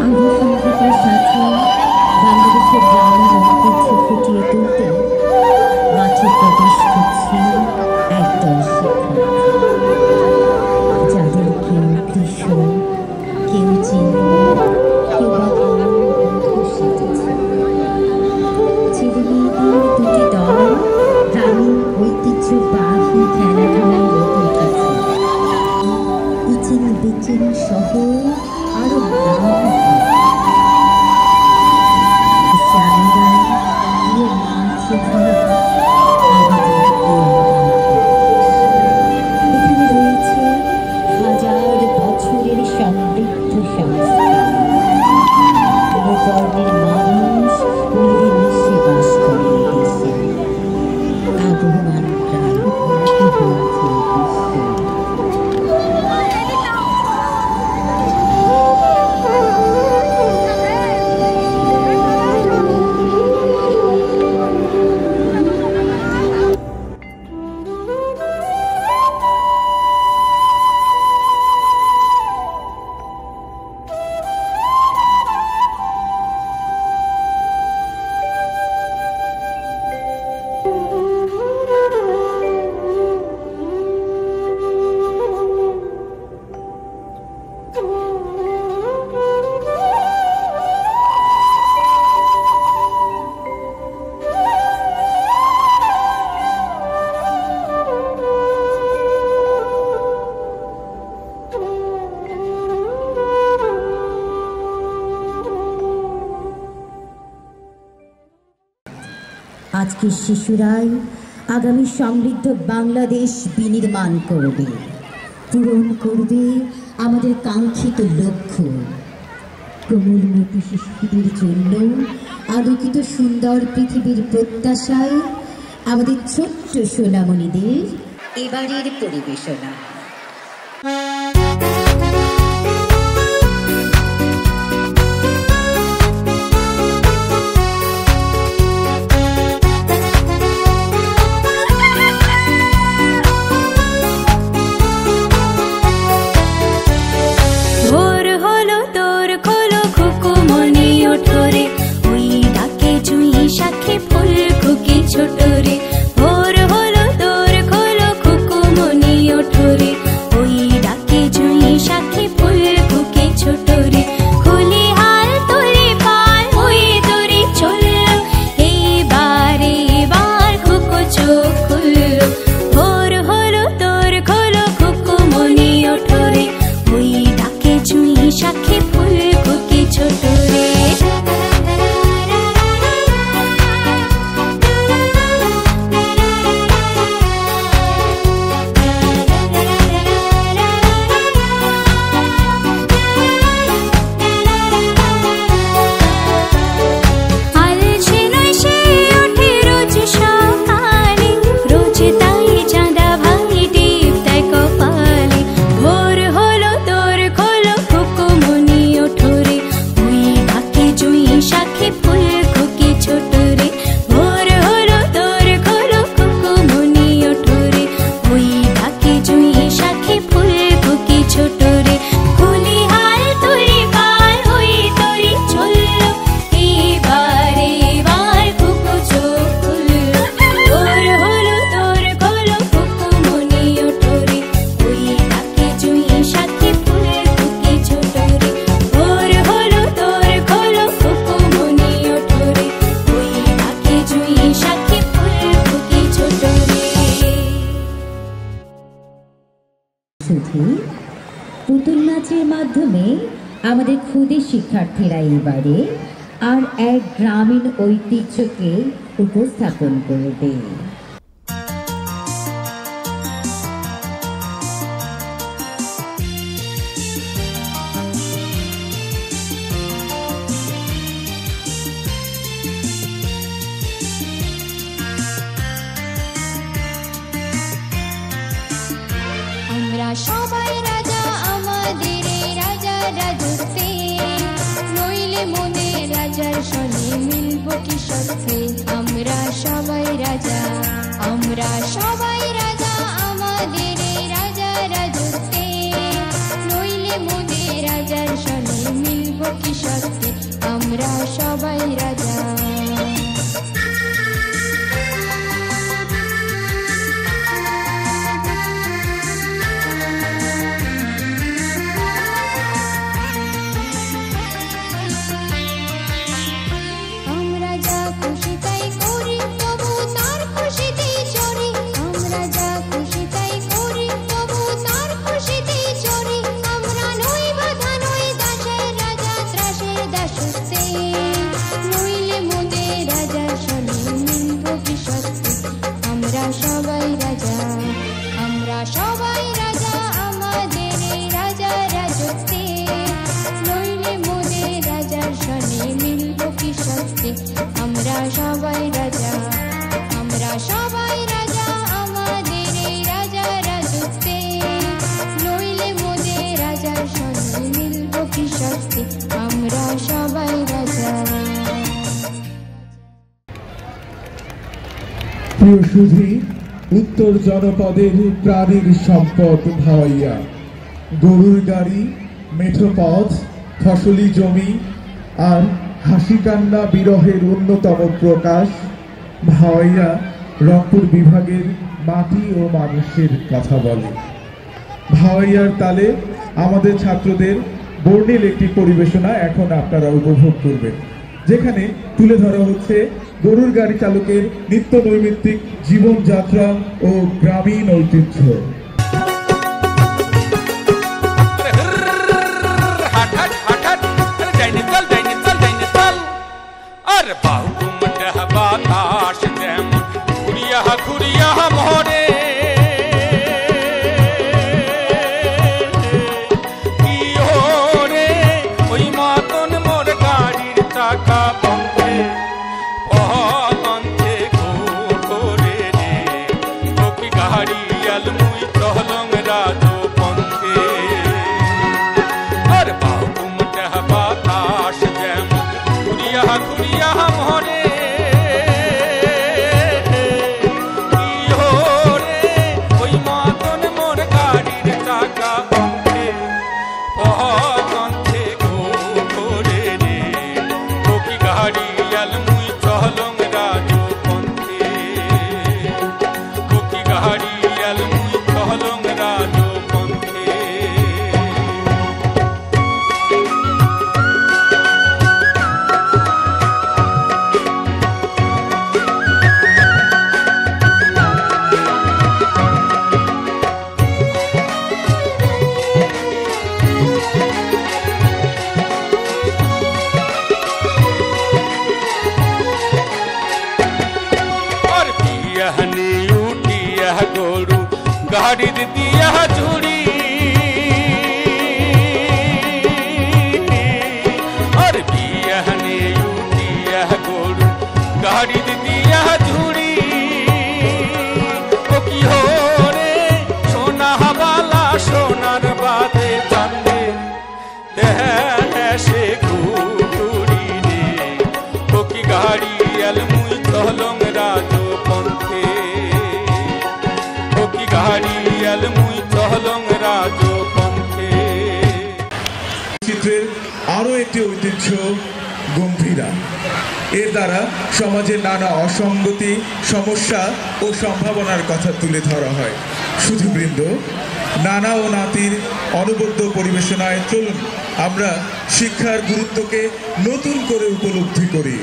আধুনিকতার সাথে বাংলাদেশের গ্রাম ঐতিহ্য ফুটিয়ে তুলতে মাঠে প্রবেশ করছে একদল শিক্ষার্থী, যাদের কেউ দৃশ্য, কেউ চিহ্ন, কেউ বা সেজেছে। ছেলে মেয়েদের দুটি দল গ্রামীণ ঐতিহ্যবাহী খেলাধুলায় মেতে উঠেছে। ইচিং বিচিং সহ আরো এখানে রয়েছে হাজার বছরের সমৃদ্ধ সংস্কৃতি। বর্ণের মানুষ মিলেমিশে বাস করে দেশে। আবহমান প্রাণ হয়েছে বিশ্বে। আজকের শিশুরাই আগামী সমৃদ্ধ বাংলাদেশ বিনির্মাণ করবে, পূরণ করবে আমাদের কাঙ্ক্ষিত লক্ষ্য। কোমলমতি শিশুদের জন্য আলোকিত সুন্দর পৃথিবীর প্রত্যাশায় আমাদের ছোট্ট সোনামণিদের এবারের পরিবেশনা। পুতুল নাচের মাধ্যমে আমাদের ক্ষুদে শিক্ষার্থীরা এবারে আর এক গ্রামীণ ঐতিহ্যকে উপস্থাপন করবে। আমরা সবাই রাজা, আমাদের রাজা রাজত্বে, নইলে মনে রাজার সনে মিলব কি সত্যি। আমরা সবাই রাজা। সবাই রাজা। আমরা যা খুশি তাই করি, তবু তার খুশিতেই চড়ি। আমরা যা খুশি তাই করি, তবু তার খুশিতেই চড়ি। আমরা নই বাধা নই দাসের রাজা, ত্রাসের দাসত্বে। নইলে মোদের রাজার শনি মিলব কি সত্যি। আমরা সবাই রাজা, আমরা সবাই রাজা, আমাদের এই রাজা রাজত্বে। নইলে মোদের রাজার শনি মিলব কি সত্যি। আমরা সবাই রাজা, আমরা সবাই রাজা, আমাদের এই রাজা রাজত্বে। নইলে মোদের রাজার শনি মিলব কি সত্যি। আমরা সবাই রাজা। প্রিয় সুধী, উত্তর জনপদের প্রাণীর সম্পদ ভাওয়াইয়া। গরুর গাড়ি, মেঠো পথ, ফসলি জমি আর হাসি কান্না বিরহের অন্যতম প্রকাশ। ভাওয়াইয়া রংপুর বিভাগের মাটি ও মানুষের কথা বলে। ভাওয়াইয়ার তালে আমাদের ছাত্রদের বর্ণিল একটি পরিবেশনা এখন আপনারা উপভোগ করবেন, যেখানে তুলে ধরা হচ্ছে গরুর গাড়ি চালকের নিত্য নৈমিত্তিক জীবনযাত্রা ও গ্রামীণ ঐতিহ্য। गाड़ी दिया झूड़ी और बियहने यूटिया गोरू गाड़ी दिया झूड़ी ओ की हो रे सोना हवाला सोनार बादे चांदे देह से घूरी रे ओ की गाड़ी अलमुई तहलोंग राजो पंथे চিত্রের আরো একটি ঐতিহ্য গম্ভীরা। এর দ্বারা সমাজের নানা অসঙ্গতি, সমস্যা ও সম্ভাবনার কথা তুলে ধরা হয়। সুধীবৃন্দ, নানা ও নাতির অনবদ্য পরিবেশনায় চলুন আমরা শিক্ষার গুরুত্বকে নতুন করে উপলব্ধি করি।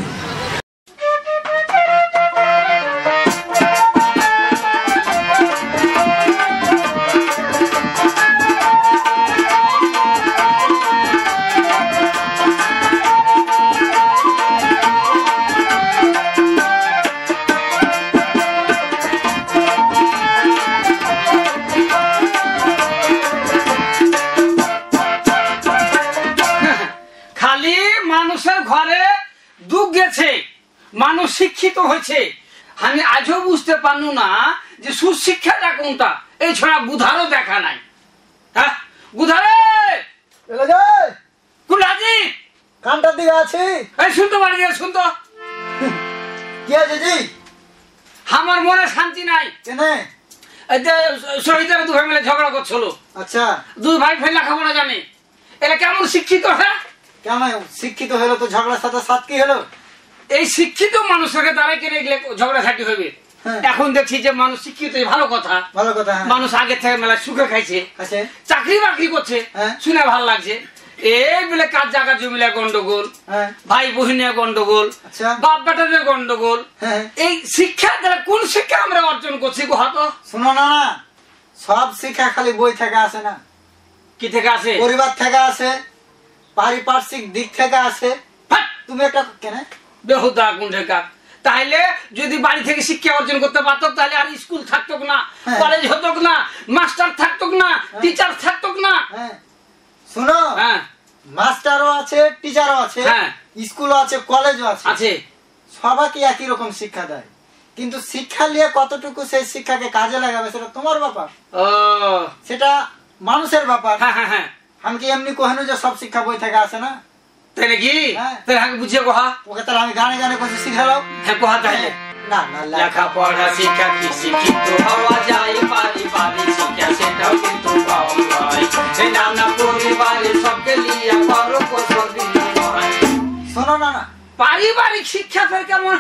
মানুষ শিক্ষিত হয়েছে, আমি আজও বুঝতে পারলু না যে সুশিক্ষাটা কোনটা। এই ছড়া বুধারও দেখা নাই। হ্যাঁ বুধারে কুলাজি কানটার দিকে আছি। এই শুনতে পারি শুনতো কি আছে জি? আমার মনে শান্তি নাই। কেনে? এই যে শহীদের দু ভাই মিলে ঝগড়া করছিল। আচ্ছা, দুই ভাই ফের লেখাপড়া জানে, এরা কেমন শিক্ষিত? হ্যাঁ কেন কেন শিক্ষিত হলো তো ঝগড়ার সাথে সাথ কি হলো? এই শিক্ষিত মানুষকে তারাই কেনে গেলে ঝগড়াঝাটি হবে। হ্যাঁ। এখন দেখছি যে মানুষ শিক্ষিত, ভালো কথা, ভালো কথা। হ্যাঁ। মানুষ আগের থেকে মেলা সুখে খাইছে, আছে চাকরি বাকরি করছে, হ্যাঁ। শুনে ভালো লাগছে। এই বলে কাজ জায়গা জমিলে গন্ডগোল, হ্যাঁ। ভাই বোহিনের গন্ডগোল, আচ্ছা। বাপ বেটাদের গন্ডগোল। হ্যাঁ। এই শিক্ষা দ্বারা কোন শিক্ষা আমরা অর্জন করছি গো? হাত শোনো না, সব শিক্ষা খালি বই থেকে আসে না, কি থেকে আসে? পরিবার থেকে আসে, পারিপার্শ্বিক দিক থেকে আসে। হাট! তুমি একটা কেন বেহুদা কোন থেকে? তাহলে যদি বাড়ি থেকে শিক্ষা অর্জন করতে পারতো তাহলে আর স্কুল থাকতো না, হ্যাঁ। কলেজ হতো না, মাস্টার থাকতো না, টিচার থাকতো না। হ্যাঁ শোনো, হ্যাঁ মাস্টারও আছে, টিচারও আছে, হ্যাঁ। স্কুলও আছে, কলেজও আছে। আছে। সবাইকে একই রকম শিক্ষা দেয়, কিন্তু শিক্ষা নিয়ে কতটুকু সেই শিক্ষাকে কাজে লাগাবে সেটা তোমার ব্যাপার, ও সেটা মানুষের ব্যাপার। হ্যাঁ হ্যাঁ হ্যাঁ, আমি কি এমনি কহেনু যে সব শিক্ষা বই থেকে আসে না? তাই নাকি? হ্যাঁ। তাহলে আগে বুঝিয়ে কোহা। ওকে তাহলে আমি গানে গানে করছি শিখালো। হ্যাঁ কোহা তাহলে। না না লেখাপড়া শিক্ষা কি শিক্ষিত হওয়া যায়, পারিবারিক শিক্ষা সেটাও কিন্তু কম নয়। এই নানা পরিবারের সবকে লিয়া বড় কৌশল বিনিময়। শোনো না, পারিবারিক শিক্ষা ফের কেমন?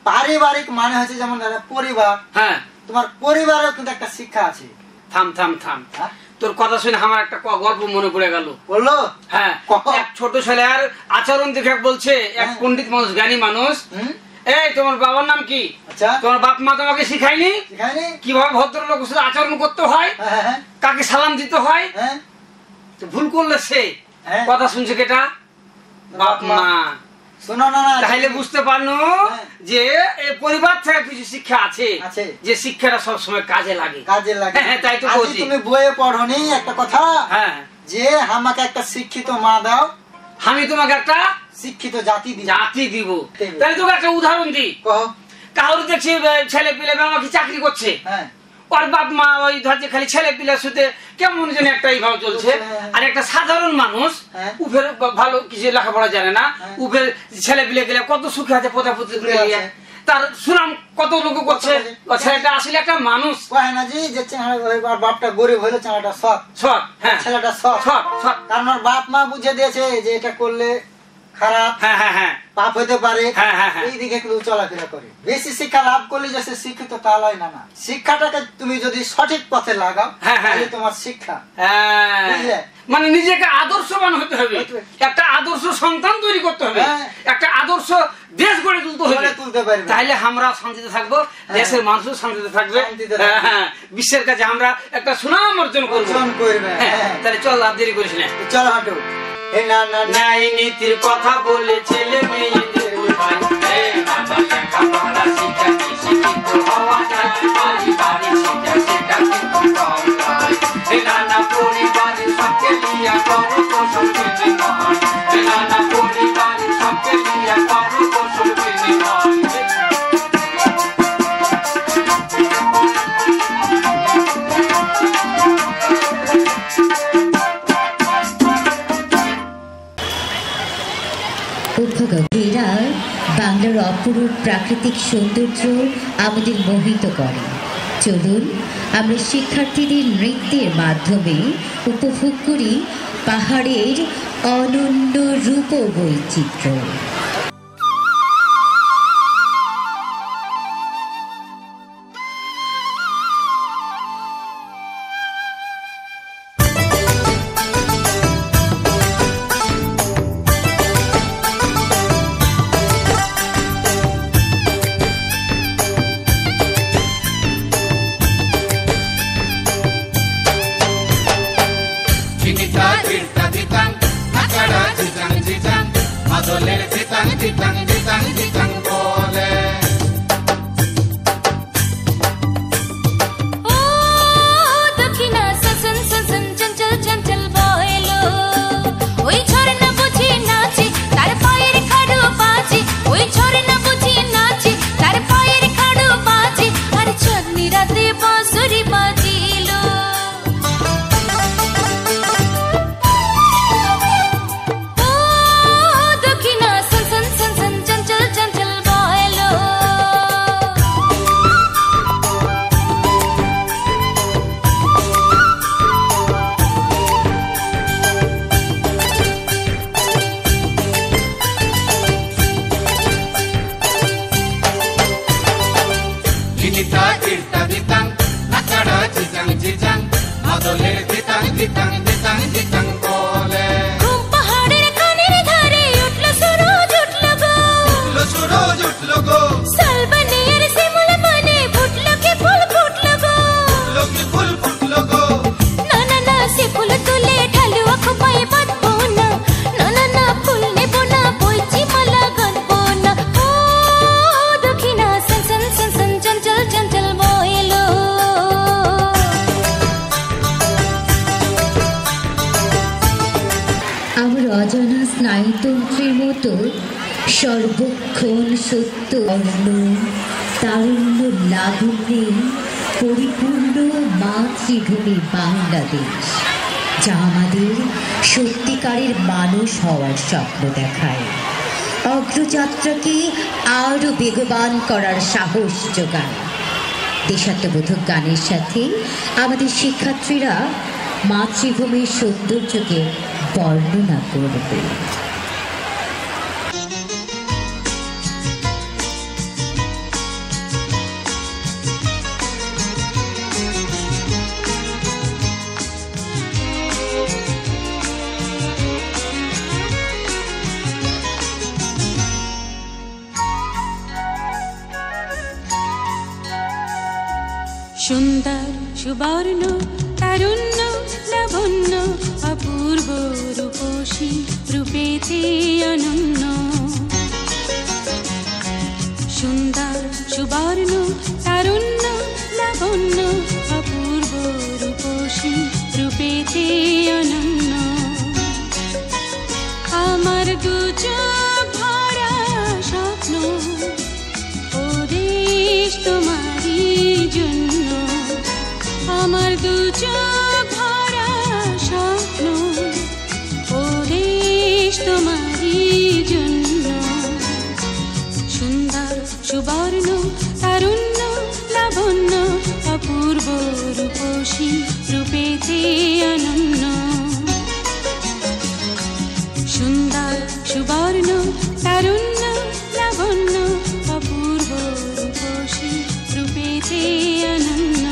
পারিবারিক মানে হচ্ছে যেমন ধরো পরিবার, হ্যাঁ। তোমার পরিবারেও কিন্তু একটা শিক্ষা আছে। থাম থাম থাম, হ্যাঁ? তোর কথা শুনে আমার একটা গল্প মনে পড়ে গেল। বললো? হ্যাঁ, কখন? এক ছোট ছেলের আচরণ দেখে বলছে এক হ্যাঁ। পণ্ডিত মানুষ, জ্ঞানী মানুষ, হুম? এই তোমার বাবার নাম কি? আচ্ছা। তোমার বাপ মা তোমাকে শিখায়নি শিখায়নি? কিভাবে ভদ্রলোকের সাথে আচরণ করতে হয়, হ্যাঁ, হ্যাঁ, কাকে সালাম দিতে হয়? হ্যাঁ। তো ভুল করলে সে হ্যাঁ। কথা শুনছে কেটা? বাপ মা। শোনো না, তাহলে বুঝতে পারলো হ্যাঁ। যে এই পরিবার থেকে কিছু শিক্ষা আছে, আছে। যে শিক্ষাটা সবসময় কাজে লাগে। কাজে লাগে। হ্যাঁ, তাই তো আজকে বলছি। তুমি বইয়ে পড়োনি একটা কথা, হ্যাঁ, যে আমাকে একটা শিক্ষিত মা দাও, আমি তোমাকে একটা শিক্ষিত জাতি দিই। জাতি দিব। দেবে। তাহলে তোকে একটা উদাহরণ দিই। কহ। কারোর দেখছি ছেলে পিলে বাবা কি চাকরি করছে, হ্যাঁ। ওর বাপ মা ওই ধরছে খালি ছেলে পিলের সাথে কেমন যেন একটা এইভাবে চলছে। হ্যাঁ। আর একটা সাধারণ মানুষ হ্যাঁ। উফের ভালো কিছু লেখাপড়া জানে না, হ্যাঁ। উফের ছেলে পিলে গেলে কত সুখে আছে, পোতাপুতি সুখে আছে। তার সুনাম কত লোক করছে। কত ও ছেলেটা আসলে একটা মানুষ। কয় না জি যে বাপটা গরিব হইলে ছেলেটা সৎ, সৎ, হ্যাঁ, ছেলেটা সৎ। সৎ সৎ, কারণ ওর বাপ মা বুঝে দিয়েছে যে এটা করলে খারাপ, হ্যাঁ হ্যাঁ হ্যাঁ পাপ হইতে পারে, হ্যাঁ, হ্যাঁ, হ্যাঁ। এই দিকে একটু চলাফেরা করে। বেশি শিক্ষা লাভ করলে যে সে শিক্ষিত তা লয় না। না, শিক্ষাটাকে তুমি যদি সঠিক পথে লাগাও হ্যাঁ, হ্যাঁ। তাহলে তোমার শিক্ষা। হ্যাঁ। বুঝলে? মানে নিজেকে আদর্শবান হতে হবে, হতে হবে। একটা আদর্শ সন্তান তৈরি করতে হবে, হ্যাঁ। একটা আদর্শ দেশ গড়ে তুলতে হবে। গড়ে তুলতে পারবে। তাহলে আমরা শান্তিতে থাকবো, দেশের মানুষও শান্তিতে থাকবে, শান্তিতে থাকবে। হ্যাঁ, হ্যাঁ। বিশ্বের কাছে আমরা একটা সুনাম অর্জন করবো। অর্জন করবে। হ্যাঁ, হ্যাঁ। তাহলে চল আর দেরি করিস না। চলো হাঁটো। এ না না না, ন্যায় নীতির কথা বলে ছেলে মেয়েদের বোঝায়, এই নানা লেখাপড়া শিক্ষা কি শিক্ষিত হওয়া যায়, পারিবারিক শিক্ষা সেটা কিন্তু কম নয়। এই নানা পরিবারের সবকে লিয়া করো কৌশল বিনিময়, এই নানা পরিবারের সবকে লিয়া করো কৌশল বিনিময়। উপভোগীরা বাংলার অপরূপ প্রাকৃতিক সৌন্দর্য আমাদের মোহিত করে। চলুন আমরা শিক্ষার্থীদের নৃত্যের মাধ্যমে উপভোগ করি পাহাড়ের অনন্য রূপ বৈচিত্র্য। Chiquita, tirta, titán, nacara, chichán, chichán, madoler, tita, মোর অজানা স্নায়ুতন্ত্রের মতো সর্বক্ষণ সত্য অন্য তারুণ্য লাবণ্যে পরিপূর্ণ মাতৃভূমি বাংলাদেশ, যা আমাদের সত্যিকারের মানুষ হওয়ার স্বপ্ন দেখায়, অগ্রযাত্রাকে আরও বেগবান করার সাহস যোগায়। দেশাত্মবোধক গানের সাথে আমাদের শিক্ষার্থীরা মাতৃভূমির সৌন্দর্যকে বর্ণনা করবে। সুন্দর সুবর্ণ তারুণ্য লাবণ্য অপূর্ব রূপসী রূপেতে অনন্য। সুন্দর সুবর্ণ তারুণ্য লাবণ্য অপূর্ব রূপসী রূপেতে অনন্য। আমার দু চোখ ভরা স্বপ্ন, ও দেশ তোমারই জন্য। আমার দু চোখ ভরা স্বপ্ন, ও দেশ তোমারই জন্য। সুন্দর সুবর্ণ তারুণ্য লাবণ্য অপূর্ব রূপসী রূপেতে অনন্য। সুন্দর সুবর্ণ তারুণ্য লাবণ্য অপূর্ব রূপসী রূপেতে অনন্য।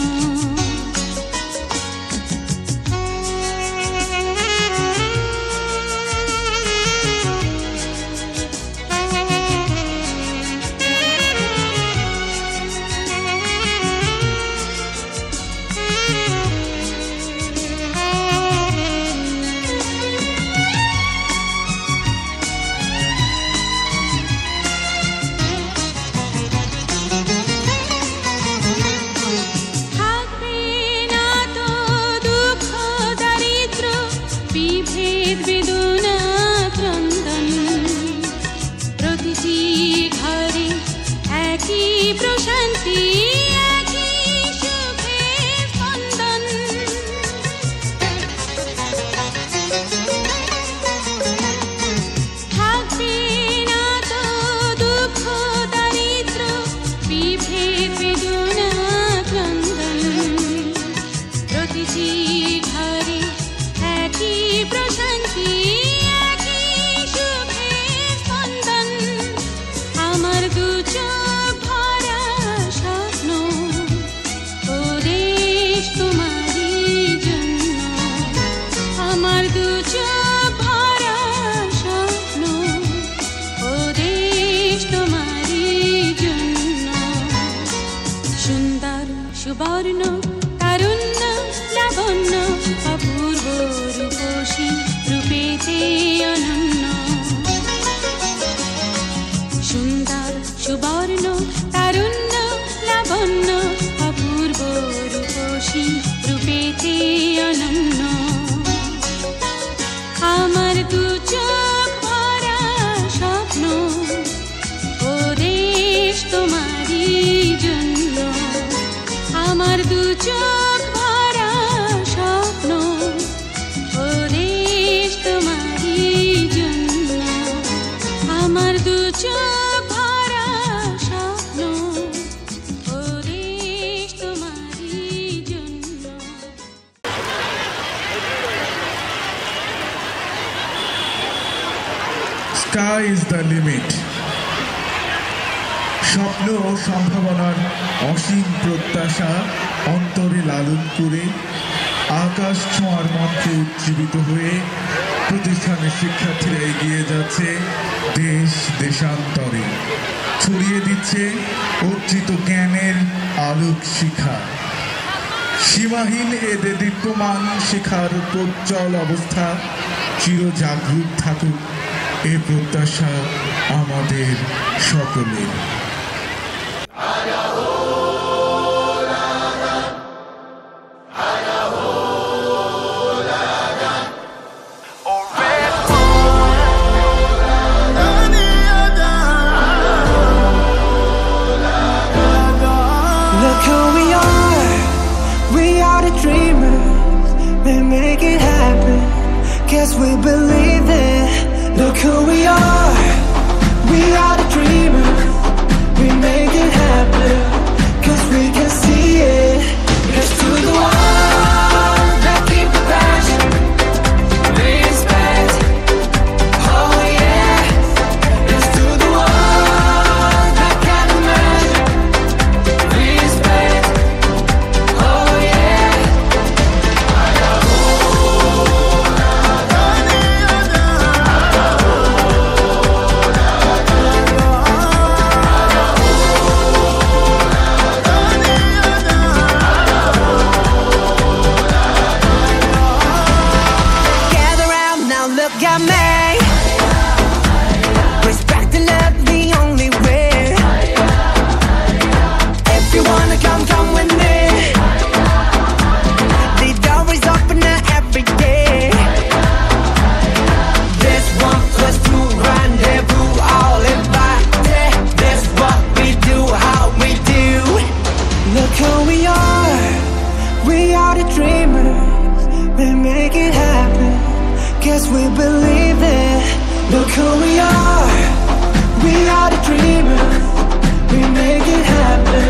সুবর্ণ তারুণ্য লাবণ্য অপূর্ব রূপসী রূপেতে অনন্য। সুন্দর সুবর্ণ তারুণ্য লাবণ্য অপূর্ব রূপসী রূপেতে অনন্য। আমার দু চোখ ভরা স্বপ্ন, ও দেশ তোমারই জন্য। আমার দু চোখ ভরা স্বপ্ন, ও দেশ তোমারই জন্য। আমার দু চোখ ভরা স্বপ্ন, ও দেশ তোমারই জন্য। Sky is the limit. স্বপ্ন ও সম্ভাবনার অসীম প্রত্যাশা অন্তরে লালন করে আকাশ ছোঁয়ার মন্ত্রে উজ্জীবিত হয়ে প্রতিষ্ঠানের শিক্ষার্থীরা এগিয়ে যাচ্ছে দেশ দেশান্তরে, ছড়িয়ে দিচ্ছে অর্জিত জ্ঞানের আলোক শিখা। সীমাহীন এ দীপ্যমান শিখার প্রজ্জ্বল অবস্থা চিরজাগরুক থাকুক, এ প্রত্যাশা আমাদের সকলের। Oh, red guess we believe it. Look who we are the dreamers. We make it happen, cause we can see it. Here's to the ones that keep the passion, respect. Oh yeah. Here's to the ones that can imagine, respect. Oh yeah. Gather round now, look at me. Respect and love the only way. If you wanna come, come with me. The door is open every day. This 1+2 rendezvous, all invited. This what we do, how we do. Look who we are the dreamers. We make it happen, guess we believe it. Look who we are the dreamers. We make it happen,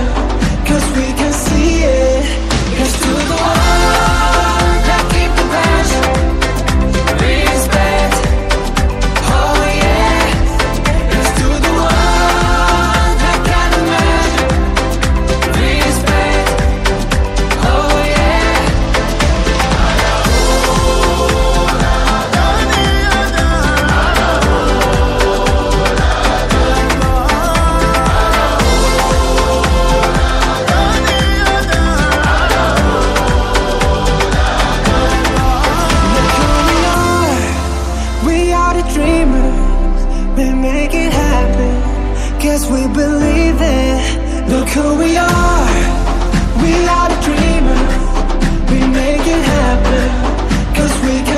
cause we can see it. Here's to the ones that keep the passion, respect. Oh yeah. Here's to the ones that can imagine, respect. Oh yeah. We are the dreamers. We make it happen, guess we believe it. Look who we are the dreamers. We make it happen, cause we can